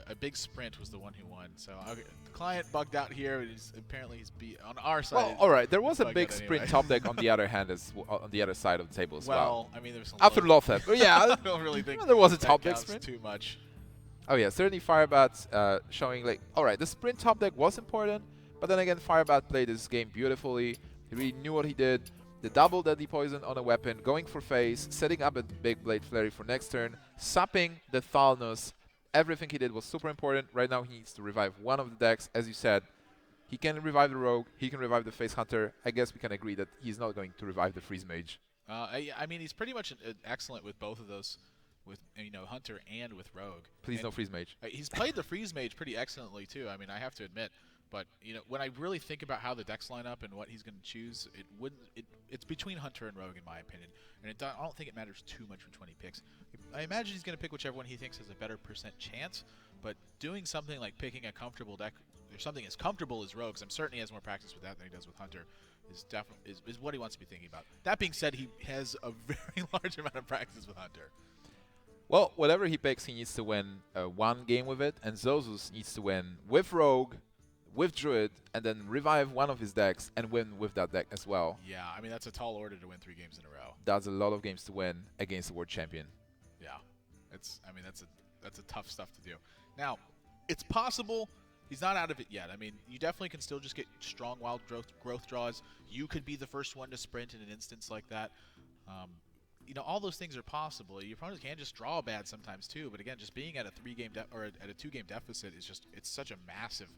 a big sprint was the one who won. So okay, the client bugged out here. Apparently he's on our side. Well, all right. There was a bugged big out sprint anyway. top deck on the other hand, on the other side of the table as well. I mean, there's some After Lotham. Yeah, I don't really think there was a that top deck counts sprint. too much. Oh yeah, certainly Firebat showing like, all right, the sprint top deck was important, but then again, Firebat played this game beautifully. He really knew what he did. The double deadly poison on a weapon, going for face, setting up a big blade flurry for next turn, sapping the Thalnos. Everything he did was super important. Right now he needs to revive one of the decks. As you said, he can revive the Rogue, he can revive the Face Hunter. I guess we can agree that he's not going to revive the Freeze Mage. I mean, he's pretty much excellent with both of those, with Hunter and with Rogue. Please and no Freeze Mage. He's played the Freeze Mage pretty excellently too. I mean, I have to admit. But when I really think about how the decks line up and what he's going to choose, it's between Hunter and Rogue in my opinion. And I don't think it matters too much which one he picks. I imagine he's going to pick whichever one he thinks has a better % chance. But doing something like picking a comfortable deck or something as comfortable as Rogue, 'cause I'm certain he has more practice with that than he does with Hunter, is definitely is what he wants to be thinking about. That being said, he has a very large amount of practice with Hunter. Well, whatever he picks, he needs to win one game with it, and Zozus needs to win with Rogue, with Druid, and then revive one of his decks and win with that deck as well. Yeah, I mean, that's a tall order to win 3 games in a row. That's a lot of games to win against the world champion. Yeah, that's a tough stuff to do. Now, it's possible he's not out of it yet. I mean, you definitely can still just get strong wild growth draws. You could be the first one to sprint in an instance like that. All those things are possible. Your opponents can just draw bad sometimes too. But again, just being at a 3-game or at a 2-game deficit is it's such a massive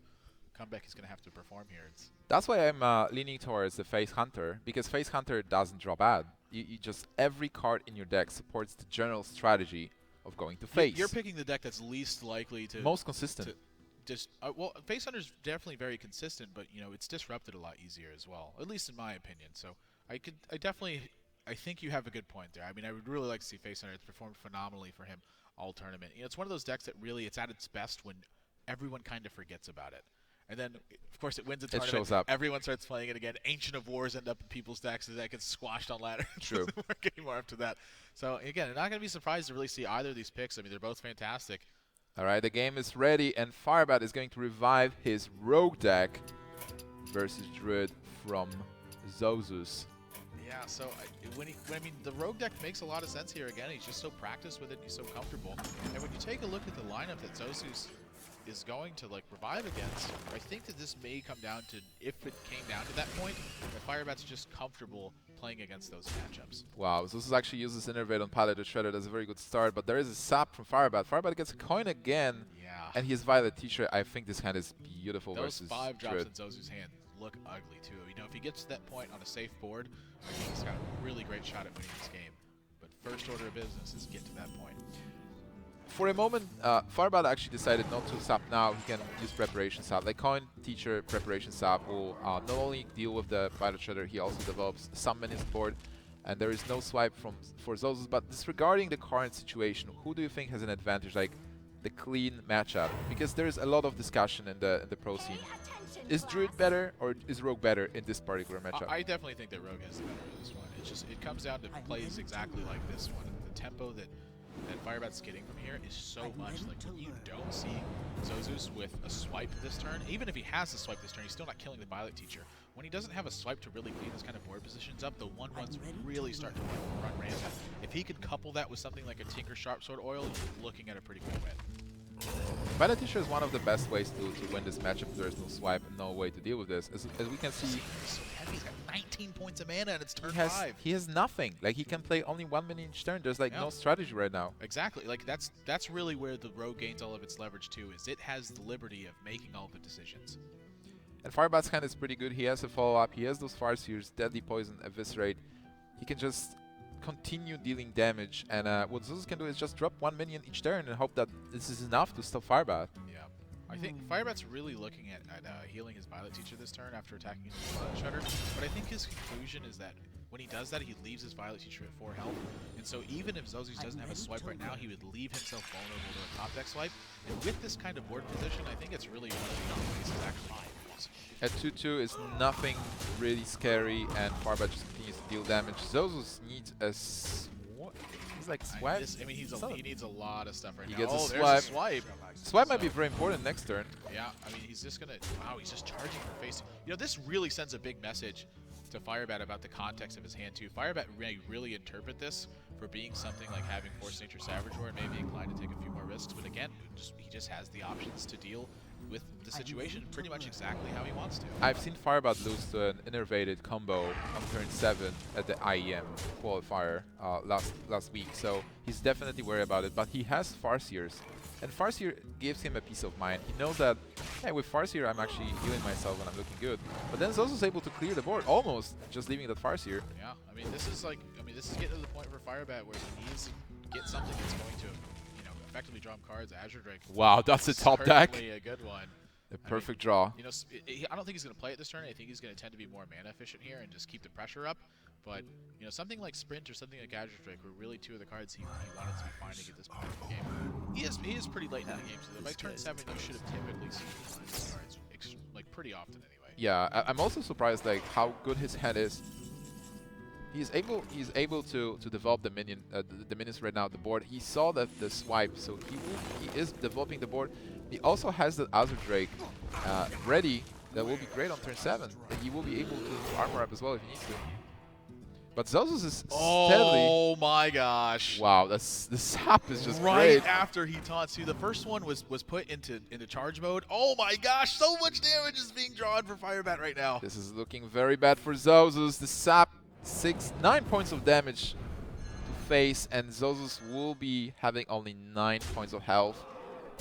comeback he's going to have to perform here. That's why I'm leaning towards the Face Hunter, because Face Hunter doesn't draw bad. You just, every card in your deck supports the general strategy of going to face. You're picking the deck that's least likely to... Most consistent. Well, Face Hunter's definitely very consistent, but, you know, it's disrupted a lot easier as well, at least in my opinion. So I think you have a good point there. I mean, I would really like to see Face Hunter. It's performed phenomenally for him all tournament. You know, it's one of those decks that really, it's at its best when everyone kind of forgets about it. And then, of course, it wins a tournament. It shows up. Everyone starts playing it again. Ancient of Wars end up in people's decks. The deck gets squashed on ladder. True. It doesn't work anymore after that. So, again, I'm not going to be surprised to really see either of these picks. I mean, they're both fantastic. All right, the game is ready, and Firebat is going to revive his Rogue deck versus Druid from Zozus. Yeah, so I mean, the Rogue deck makes a lot of sense here. Again, he's just so practiced with it. He's so comfortable. And when you take a look at the lineup that Zozus is going to like revive against, I think that this may come down to, if it came down to that point, that Firebat's just comfortable playing against those matchups. Wow, Zozus actually uses Innervate on Pilot or Shredder. That's a very good start, but there is a sap from Firebat. Firebat gets a coin again, and he has Violet Teacher. I think this hand is beautiful those versus 5 drops Druid. in Zozus' hand look ugly too. You know, if he gets to that point on a safe board, I think he's got a really great shot at winning this game. But first order of business is get to that point. For a moment, Firebat actually decided not to sap now. He can use Preparation Sap. Like Coin Teacher Preparation Sap will not only deal with the Violet Shredder, he also develops some minions board, and there is no swipe for Zozus. But disregarding the current situation, who do you think has an advantage, like the clean matchup? Because there is a lot of discussion in the pro scene. Is Druid better or is Rogue better in this particular matchup? I definitely think that Rogue has the better of this one. It's just, it comes down to plays exactly like this one. The tempo that Firebat's getting from here is so much. Like, when you don't see Zozus with a swipe this turn, even if he has a swipe this turn, he's still not killing the Violet Teacher. When he doesn't have a swipe to really clean this kind of board positions up, the 1/1s really start to run rampant. If he could couple that with something like a Tinker Sharpsword Oil, you're looking at a pretty quick win. Violet Teacher is one of the best ways to win this matchup if there is no swipe and no way to deal with this. As we can see, He's so heavy. He's got 19 points of mana and it's turn he has 5. he has nothing. Like, he can play only 1 minion each turn. There's like no strategy right now. Exactly. Like, that's really where the Rogue gains all of its leverage too, is it has the liberty of making all the decisions. And Firebat's hand is pretty good. He has a follow-up. He has those Farseers, Deadly Poison, Eviscerate. He can just continue dealing damage. And what Zozus can do is just drop 1 minion each turn and hope that this is enough to stop Firebat. Yeah. I think Firebat's really looking at healing his Violet Teacher this turn after attacking his Violet Shredder. But I think his conclusion is that when he does that, he leaves his Violet Teacher at 4 health. And so even if Zozus doesn't have a swipe right now, he would leave himself vulnerable to a top deck swipe. And with this kind of board position, I think it's really one of the only ways he's actually awesome. At 2-2 is nothing really scary, and Firebat just continues to deal damage. Zozus needs a he's like swipe. I mean, he needs a lot of stuff right now. He gets a there's swipe. a swipe. Swipe might be very important next turn. Yeah, I mean, he's just gonna. Wow, he's just charging for face. You know, this really sends a big message to Firebat about the context of his hand too. Firebat may really interpret this for being something like having Force Nature Savage War and maybe inclined to take a few more risks. But again, he just has the options to deal with the situation pretty much exactly how he wants to. I've seen Firebat lose to an innervated combo on turn 7 at the IEM qualifier last week, so he's definitely worried about it. But he has Farseers, and Farseer gives him a peace of mind. He knows that, hey, with Farseer I'm actually healing myself and I'm looking good. But then Zozus able to clear the board, almost just leaving that Farseer. Yeah, I mean, this is getting to the point for Firebat where he needs to get something that's going to, effectively draw him cards. Azure Drake. Wow, that's a top deck. Certainly a good one. A perfect draw. You know, I don't think he's going to play it this turn. I think he's going to tend to be more mana efficient here and just keep the pressure up. But, you know, something like Sprint or something like Azure Drake were really 2 of the cards he wanted to be finding at this point in the game. He is pretty late in the game, so by turn 7 you should have typically seen these cards like pretty often anyway. Yeah, I'm also surprised like how good his head is. He's able to develop the minions right now at the board. He saw that the swipe, so he is developing the board. He also has the Azure Drake ready. That will be great on turn 7, and he will be able to armor up as well if he needs to. But Zozus is steadily. Oh my gosh! Wow, the sap is just right great. after he taunts you. The first one was put into charge mode. Oh my gosh! So much damage is being drawn for Firebat right now. This is looking very bad for Zozus. The sap. 9 points of damage to face, and Zozus will be having only 9 points of health,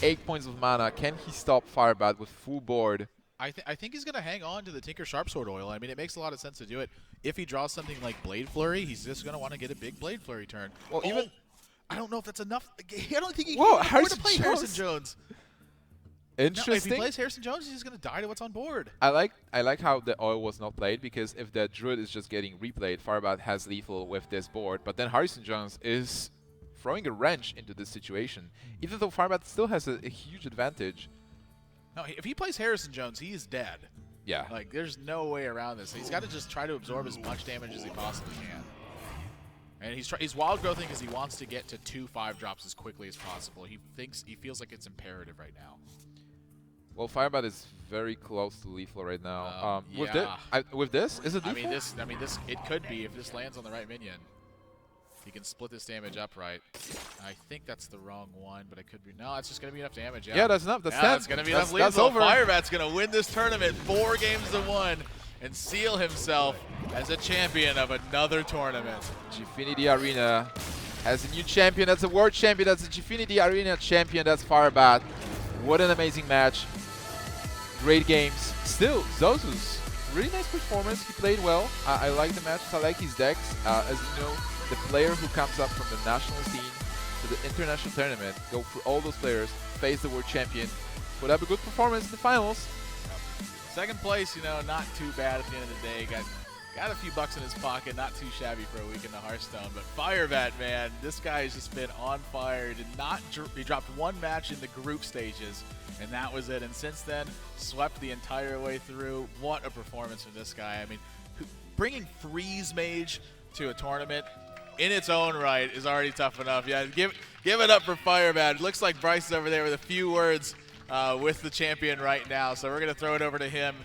8 points of mana. Can he stop Firebat with full board? I think he's going to hang on to the Tinker Sharpsword oil. I mean, it makes a lot of sense to do it. If he draws something like Blade Flurry, he's just going to want to get a big Blade Flurry turn. Well, even I don't know if that's enough. I don't think he Whoa, can afford to play Harrison Harrison Jones. No, if he interesting. plays Harrison Jones, he's going to die to what's on board. I like how the oil was not played, because if the Druid is just getting replayed, Firebat has lethal with this board, but then Harrison Jones is throwing a wrench into this situation. Even though Firebat still has a huge advantage. No, if he plays Harrison Jones, he is dead. Yeah. Like, there's no way around this. He's got to just try to absorb as much damage as he possibly can. And he's wild growthing because he wants to get to 2 5-drops as quickly as possible. He feels like it's imperative right now. Well, Firebat is very close to lethal right now. Yeah. With this, is it I lethal? mean, this. It could be if this lands on the right minion. He can split this damage up right. I think that's the wrong one, but it could be. No, it's just going to be enough damage. Yeah, That's enough. That's 10. That's going to be enough lethal. That's over. Firebat's going to win this tournament 4 games to 1 and seal himself as a champion of another tournament. Gfinity Arena has a new champion. That's a world champion. That's a Gfinity Arena champion. That's Firebat. What an amazing match. Great games. Still, Zozus, really nice performance. He played well. I like the matches. I like his decks. As you know, the player who comes up from the national scene to the international tournament, go through all those players, face the world champion, would have a good performance in the finals. Second place, you know, not too bad at the end of the day. Got a few bucks in his pocket, not too shabby for a week in the Hearthstone. But Firebat, man, this guy has just been on fire. He dropped 1 match in the group stages, and that was it. And since then, swept the entire way through. What a performance from this guy. I mean, bringing Freeze Mage to a tournament in its own right is already tough enough. Yeah, give it up for Firebat. It looks like Bryce is over there with a few words with the champion right now. So we're going to throw it over to him.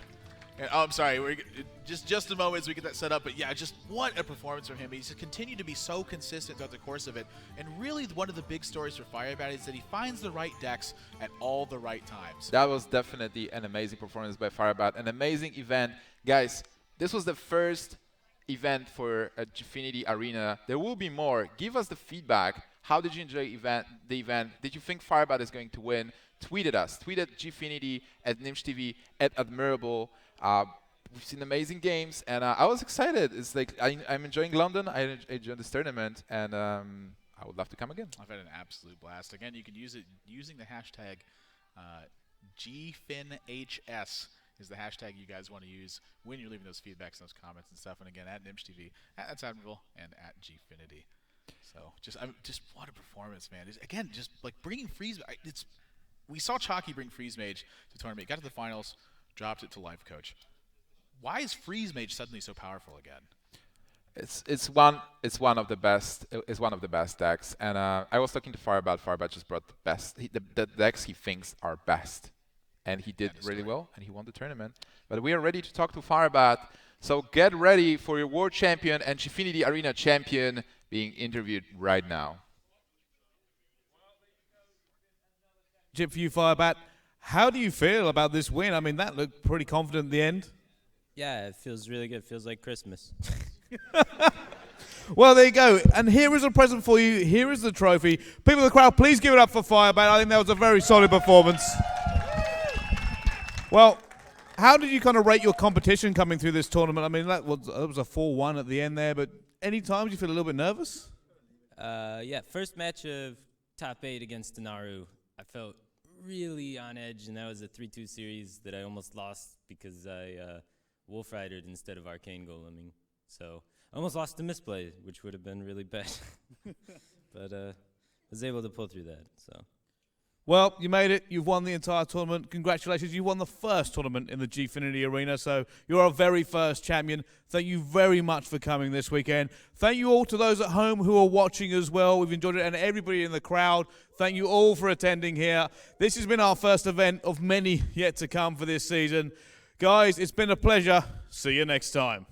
And, oh, I'm sorry. We're just a moment as we get that set up. But yeah, just what a performance from him. He's continued to be so consistent throughout the course of it. And really, one of the big stories for Firebat is that he finds the right decks at all the right times. That was definitely an amazing performance by Firebat. An amazing event. Guys, this was the first event for Gfinity Arena. There will be more. Give us the feedback. How did you enjoy the event? Did you think Firebat is going to win? Tweet at us. Tweet at Gfinity, at NimshTV, at Admirable. We've seen amazing games, and I was excited. It's like I'm enjoying London. I enjoyed this tournament, and I would love to come again. I've had an absolute blast. Again, you can use it using the hashtag GFinHS is the hashtag you guys want to use when you're leaving those feedbacks and those comments and stuff. And again, at NimshTV, at Admirable, and at Gfinity. So just what a performance, man. Again, just like bringing Freeze. We saw Chalky bring Freeze Mage to tournament. Got to the finals, dropped it to Life Coach. Why is Freeze Mage suddenly so powerful again? It's one of the best. It's one of the best decks. And I was talking to Firebat. Firebat just brought the best. The decks he thinks are best, and he did really well, and he won the tournament. But we are ready to talk to Firebat. So get ready for your world champion and Gfinity Arena champion being interviewed right now. Jip, for you, Firebat, how do you feel about this win? I mean, that looked pretty confident in the end. Yeah, it feels really good. It feels like Christmas. Well, there you go. And here is a present for you. Here is the trophy. People in the crowd, please give it up for Firebat. I think that was a very solid performance. Well, how did you kind of rate your competition coming through this tournament? I mean, that was a 4-1 at the end there, but any times you feel a little bit nervous? Yeah, first match of top 8 against Naru, I felt really on edge, and that was a 3-2 series that I almost lost because I Wolf Ridered instead of Arcane Goleming. So I almost lost to Misplay, which would have been really bad. But was able to pull through that. So. Well, you made it. You've won the entire tournament. Congratulations. You won the first tournament in the Gfinity Arena, so you're our very first champion. Thank you very much for coming this weekend. Thank you all to those at home who are watching as well. We've enjoyed it, and everybody in the crowd. Thank you all for attending here. This has been our first event of many yet to come for this season. Guys, it's been a pleasure. See you next time.